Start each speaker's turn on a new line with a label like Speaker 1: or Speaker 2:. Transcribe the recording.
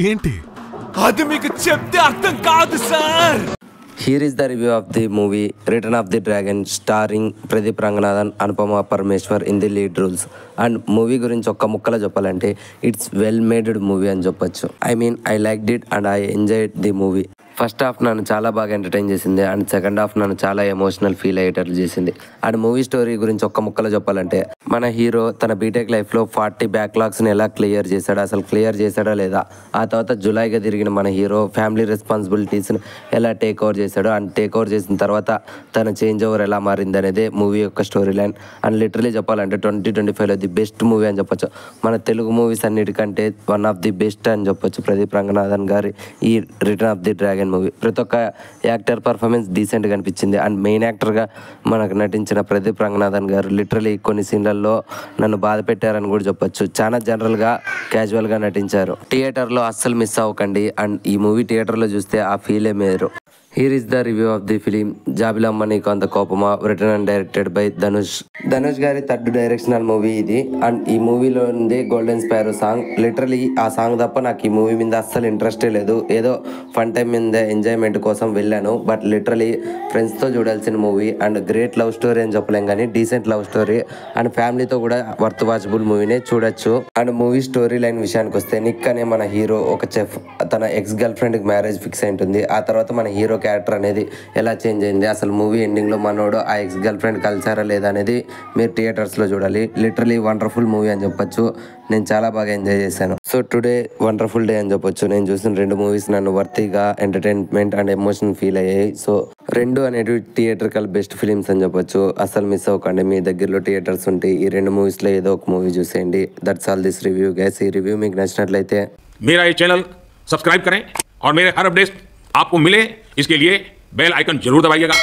Speaker 1: ఏంటి
Speaker 2: అది మీకు చెప్తే అర్థం కాదు sir.
Speaker 3: Here is the review of the movie Return of the Dragon starring Pradeep Ranganathan, Anupama Parmeshwar in the lead roles. And movie గురించి ఒక్క ముక్కలో చెప్పాలంటే ఇట్స్ వెల్ మేడెడ్ మూవీ అని చెప్పొచ్చు. I mean I liked it and I enjoyed the movie. First half నన్ను చాలా బాగా entertain చేసింది అండ్ సెకండ్ హాఫ్ నన్ను చాలా ఎమోషనల్ ఫీల్ అయ్యేటట్లు చేసింది. అండ్ మూవీ స్టోరీ గురించి ఒక్క ముక్కలో చెప్పాలంటే మన హీరో తన బీటెక్ లైఫ్లో 40 బ్యాక్లాగ్స్ని ఎలా క్లియర్ చేశాడు, అసలు క్లియర్ చేశాడా లేదా, ఆ తర్వాత జులైగా తిరిగిన మన హీరో ఫ్యామిలీ రెస్పాన్సిబిలిటీస్ని ఎలా టేక్ ఓవర్ చేశాడు అండ్ టేక్ ఓవర్ చేసిన తర్వాత తన చేంజ్ ఓవర్ ఎలా మారింది అనేది మూవీ యొక్క స్టోరీ లైన్. అండ్ లిటరలీ చెప్పాలంటే 2025లో ది బెస్ట్ మూవీ అని చెప్పొచ్చు. మన తెలుగు మూవీస్ అన్నిటికంటే వన్ ఆఫ్ ది బెస్ట్ అని చెప్పొచ్చు ప్రదీప్ రంగనాథన్ గారి ఈ return of the dragon movie. ప్రతి ఒక్క యాక్టర్ పర్ఫార్మెన్స్ డీసెంట్గా అనిపించింది. అండ్ మెయిన్ యాక్టర్గా మనకు నటించిన ప్రదీప్ రంగనాథన్ గారు లిటరలీ కొన్ని సీన్లలో నన్ను బాధ పెట్టారని కూడా చెప్పొచ్చు. చాలా జనరల్గా క్యాజువల్గా నటించారు. థియేటర్లో అస్సలు మిస్ అవ్వకండి. అండ్ ఈ మూవీ థియేటర్లో చూస్తే ఆ ఫీలే మేరు. Here is the review of the film జాబిలమ్మ నీకు అంత కోపమా, written and directed by Dhanush గారి థర్డ్ డైరెక్షనల్ మూవీ ఇది. అండ్ ఈ మూవీలో ఉంది గోల్డెన్ స్పారో సాంగ్. లిటరలీ ఆ సాంగ్ తప్ప నాకు ఈ మూవీ మీద అస్సలు ఇంట్రెస్టే లేదు. ఏదో ఫన్ టైం మీద ఎంజాయ్మెంట్ కోసం వెళ్ళాను. బట్ లిటరలీ ఫ్రెండ్స్తో చూడాల్సిన movie and great love story అని చెప్పలేం కానీ డీసెంట్ లవ్ స్టోరీ అండ్ ఫ్యామిలీతో కూడా వర్త్ వాచబుల్ మూవీనే చూడొచ్చు. అండ్ మూవీ స్టోరీ లైన్ విషయానికి వస్తే నిక్ అనే మన హీరో ఒక చెఫ్, తన ఎక్స్ గర్ల్ ఫ్రెండ్కి మ్యారేజ్ ఫిక్స్ అయి ఉంటుంది. ఆ తర్వాత మన హీరో క్యారెక్టర్ అనేది ఎలా చేంజ్ అయింది, అసలు మూవీ ఎండింగ్లో మనోడు ఆ ఎక్స్ గర్ల్ ఫ్రెండ్ కలిసారా లేదా అనేది మీరు థియేటర్స్లో చూడాలి. లిటరలీ వండర్ఫుల్ మూవీ అని చెప్పొచ్చు. నేను చాలా బాగా ఎంజాయ్ చేశాను. సో టుడే వండర్ఫుల్ డే అని చెప్పొచ్చు. నేను చూసిన 2 మూవీస్ నన్ను వర్తీగా ఎంటర్టైన్మెంట్ అండ్ ఎమోషన్ ఫీల్ అయ్యాయి. సో 2 అనేవి థియేటర్కల్ బెస్ట్ ఫిలిమ్స్ అని చెప్పొచ్చు. అసలు మిస్ అవ్వకండి. మీ దగ్గరలో థియేటర్స్ ఉంటే ఈ 2 మూవీస్లో ఏదో ఒక మూవీ చూసేయండి. That's all this review guys. ఈ రివ్యూ మీకు నచ్చినట్లయితే
Speaker 4: मेरा ये चैनल सब्सक्राइब करें और मेरे हर अपडेट आपको मिले इसके लिए बेल आइकन जरूर दबाइएगा.